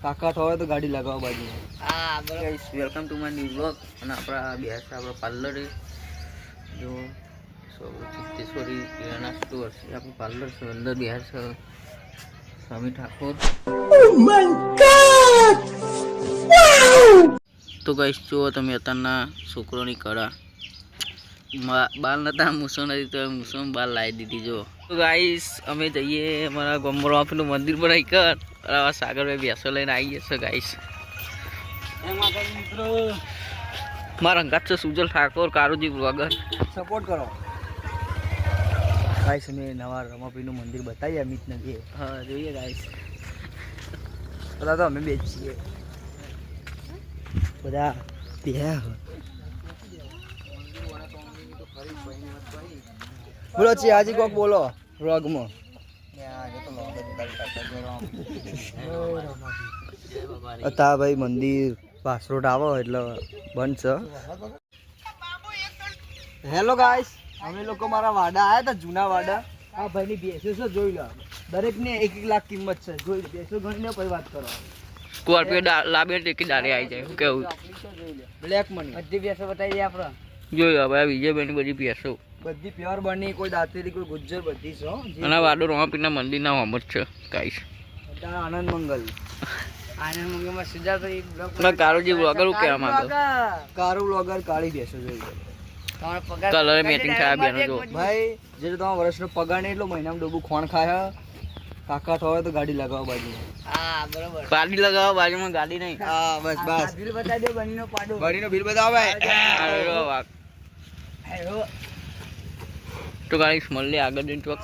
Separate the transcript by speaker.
Speaker 1: કાકા થવાય તો ગાડી લગાવો બાજુ.
Speaker 2: હા બરોબર. Guys welcome to my new vlog. અને આપણા બેસ આપણો પાર્લર જો સિદ્ધેશ્વરી કિરાના સ્ટોર છે આપણું પાર્લર છે. અંદર બેસ સ્વામી ઠાકોર. તો ગાઈસ જુઓ તમે અત્યારના છોકરોની કળા. બાલ નતા મૂસો નથી તો મૂસો બાલ લાવી દીધી જો. તો ગાઈસ અમે જઈએ અમારા ગોમરાપનું મંદિર બનાવી કર સાગરભાઈ બેસો લઈને આવી જશે ગાઈસ. મારા અંગાત છે સુજલ ઠાકોર કારુજી બ્લોગર.
Speaker 1: સપોર્ટ કરો ગાઈસ. અમે નવા રમાપીનું મંદિર બતાવીએ અમિત નદી.
Speaker 2: હા જોઈએ ગાઈસ.
Speaker 1: પેલા તો અમે બે જ છીએ બધા બોલો છે હાજી કોક બોલો વ્લોગમાં. હતા ભાઈ મંદિર પાસરોટ આવો એટલે બંધ છે. હેલો ગાઈસ, અમે લોકો મારા વાડા આવ્યા હતા જૂના વાડા. આ ભાઈની ભેંસો છે જોઈ લો. દરેક ને 1-1 લાખ કિંમત છે. જોઈ ભેંસો ગણીને પછી વાત કરો.
Speaker 2: સ્કોર્પિયો લાબે ટેકી દારે આવી જાય કેવું
Speaker 1: બ્લેક મની બધી ભેંસો બતાવી દે આપણે.
Speaker 2: જોયું હવે વિજયભાઈની બધી ભેંસો
Speaker 1: બધી પ્યોર બની, કોઈ દાંતેલી કોઈ ગુજ્જર બધી છે.
Speaker 2: અને વાડો રોમાપીરના મંદિરના હોમ જ છે ગાઈસ.
Speaker 1: આનંદ મંગલ.
Speaker 2: આનંદ મંગલમાં સીધા તો એક કારુજી બ્લોગર હું કહેવા માંગો.
Speaker 1: કારુ બ્લોગર કાળી ભેંસો જોઈ લો.
Speaker 2: કલર મેટિંગ થયા બેનો જો
Speaker 1: ભાઈ. જે તમારા વર્ષનો પગાર નહીં એટલો મહિનામાં ડોબું ખોણ ખાય. કાકા થવાય તો ગાડી લગાવો બાજુ.
Speaker 2: હા બરોબર. ગાડી લગાવો બાજુમાં ગાડી નહીં.
Speaker 1: હા બસ બસ. બિલ બતાવી દે બનીનો પાડો. બનીનો બિલ બતાવો ભાઈ.
Speaker 2: તો ગાઈસ મળીએ આગળ જઈને ચોક.